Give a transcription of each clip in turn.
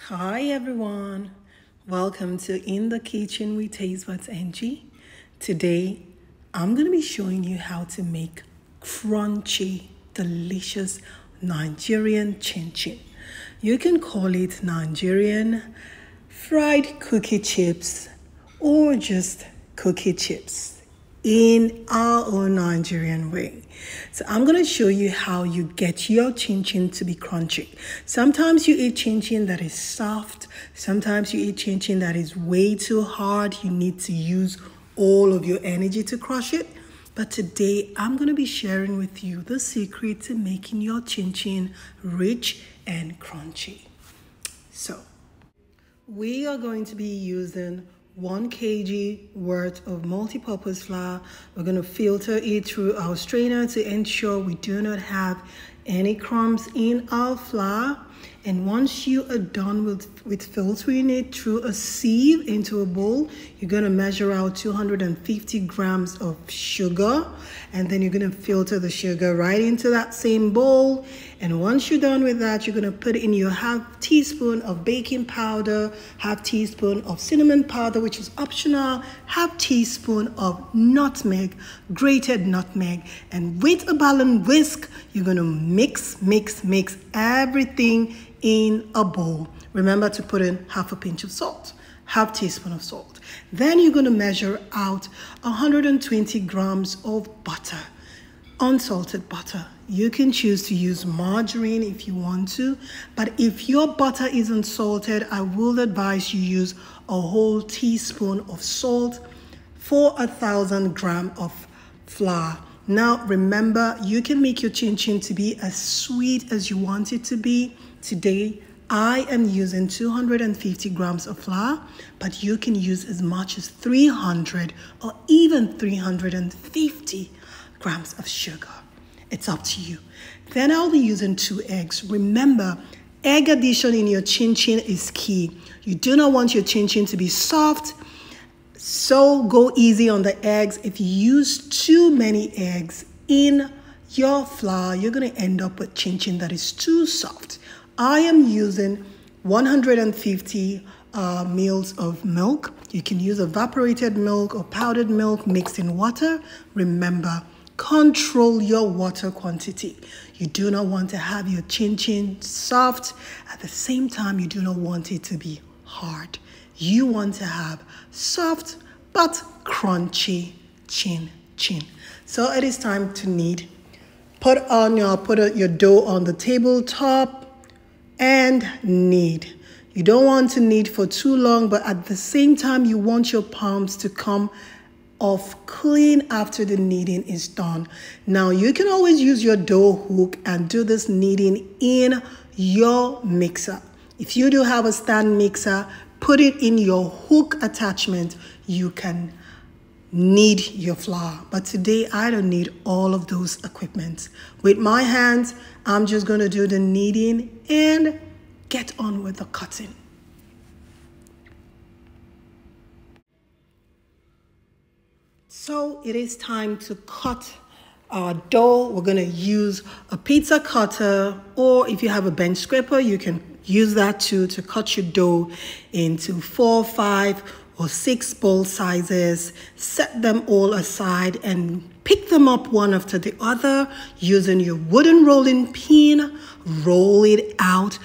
Hi everyone, welcome to In the Kitchen with Tastebudzng. Today I'm going to be showing you how to make crunchy, delicious Nigerian chin chin. You can call it Nigerian fried cookie chips or just cookie chips in our own Nigerian way. So I'm going to show you how you get your chin chin to be crunchy. Sometimes you eat chin chin that is soft. Sometimes you eat chin chin that is way too hard. You need to use all of your energy to crush it. But today I'm going to be sharing with you the secret to making your chin chin rich and crunchy. So we are going to be using 1 kg worth of multi-purpose flour. We're going to filter it through our strainer to ensure we do not have any crumbs in our flour. And once you are done with filtering it through a sieve into a bowl, you're going to measure out 250 grams of sugar, and then you're going to filter the sugar right into that same bowl. And once you're done with that, you're going to put in your half teaspoon of baking powder, half teaspoon of cinnamon powder, which is optional, half teaspoon of nutmeg, grated nutmeg, and with a ball whisk, you're going to mix everything in a bowl. Remember to put in half a pinch of salt, half teaspoon of salt. Then you're going to measure out 120 grams of butter, unsalted butter. You can choose to use margarine if you want to, but if your butter isn't salted, I will advise you use a whole teaspoon of salt for 1,000 grams of flour. Now remember, you can make your chin chin to be as sweet as you want it to be. Today I am using 250 grams of flour, but you can use as much as 300 or even 350 grams of sugar. It's up to you. Then I'll be using 2 eggs. Remember, egg addition in your chin chin is key. You do not want your chin chin to be soft, so go easy on the eggs. If you use too many eggs in your flour, you're going to end up with chin chin that is too soft. I am using 150 mils of milk. You can use evaporated milk or powdered milk mixed in water. Remember, control your water quantity. You do not want to have your chin chin soft. At the same time, you do not want it to be hard. You want to have soft but crunchy chin chin. So it is time to knead. Put your dough on the tabletop and knead. You don't want to knead for too long, but at the same time, you want your palms to come off clean after the kneading is done. Now you can always use your dough hook and do this kneading in your mixer. If you do have a stand mixer, put it in your hook attachment. You can knead your flour. But today I don't need all of those equipment. With my hands, I'm just going to do the kneading and get on with the cutting. So it is time to cut our dough. We're going to use a pizza cutter, or if you have a bench scraper, you can use that too to cut your dough into 4, 5, or 6 bowl sizes. Set them all aside and pick them up one after the other using your wooden rolling pin. Roll it out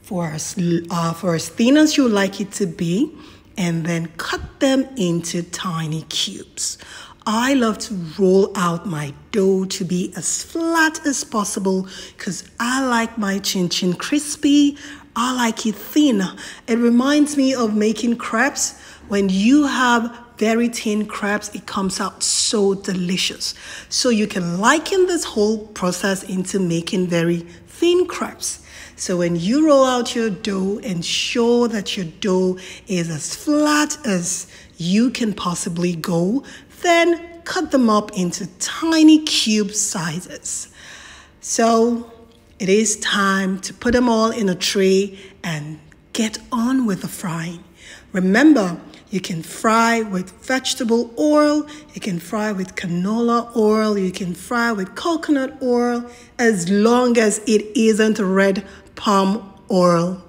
for as thin as you like it to be, and then cut them into tiny cubes. I love to roll out my dough to be as flat as possible because I like my chin chin crispy. I like it thin. It reminds me of making crepes. When you have very thin crepes, it comes out so delicious. So you can liken this whole process into making very thin crepes. So when you roll out your dough, ensure that your dough is as flat as you can possibly go. Then cut them up into tiny cube sizes. So it is time to put them all in a tray and get on with the frying. Remember, you can fry with vegetable oil, you can fry with canola oil, you can fry with coconut oil, as long as it isn't red palm oil.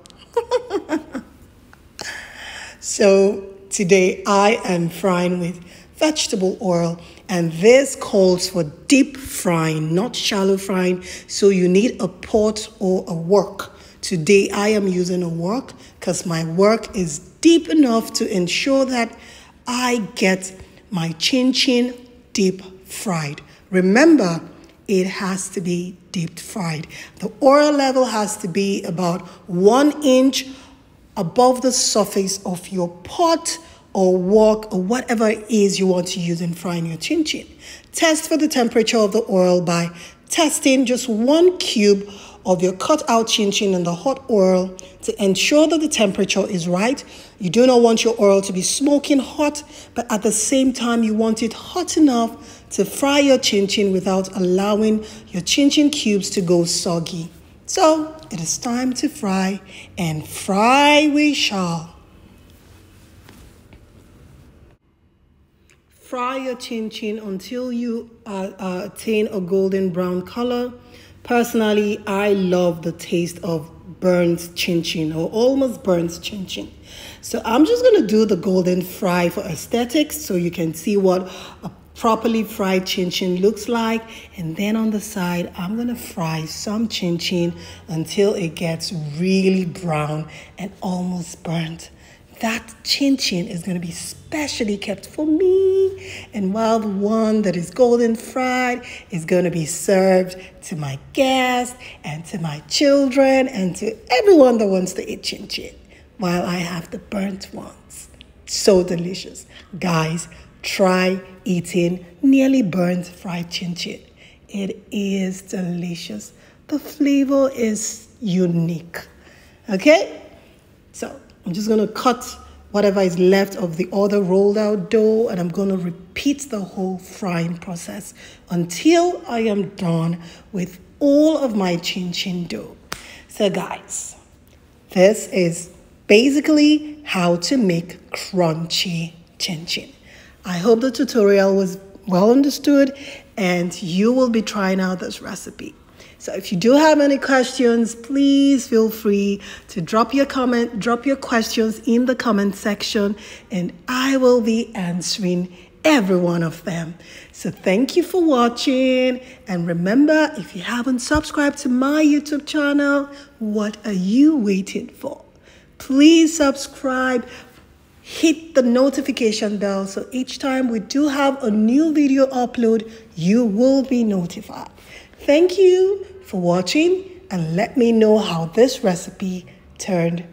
So today I am frying with vegetable oil, and this calls for deep frying, not shallow frying. So you need a pot or a wok. Today I am using a wok because my wok is deep enough to ensure that I get my chin chin deep fried. Remember, it has to be deep fried. The oil level has to be about 1 inch above the surface of your pot or wok or whatever it is you want to use in frying your chin chin. Test for the temperature of the oil by testing just 1 cube of your cut out chin chin in the hot oil to ensure that the temperature is right. You do not want your oil to be smoking hot, but at the same time you want it hot enough to fry your chin chin without allowing your chin chin cubes to go soggy. So it is time to fry, and fry we shall. Fry your chin chin until you attain a golden brown color. Personally, I love the taste of burnt chin chin or almost burnt chin chin. So I'm just going to do the golden fry for aesthetics so you can see what a properly fried chin chin looks like. And then on the side, I'm going to fry some chin chin until it gets really brown and almost burnt. That chin chin is going to be specially kept for me. And while the one that is golden fried is going to be served to my guests and to my children and to everyone that wants to eat chin chin, while I have the burnt ones. So delicious. Guys, try eating nearly burnt fried chin chin. It is delicious. The flavor is unique. Okay? So I'm just going to cut whatever is left of the other rolled out dough, and I'm going to repeat the whole frying process until I am done with all of my chin chin dough. So guys, this is basically how to make crunchy chin chin. I hope the tutorial was well understood and you will be trying out this recipe. So if you do have any questions, please feel free to drop your questions in the comment section, and I will be answering every one of them. So thank you for watching. And remember, if you haven't subscribed to my YouTube channel, what are you waiting for? Please subscribe. Hit the notification bell so each time we do have a new video upload, you will be notified. Thank you for watching, and let me know how this recipe turned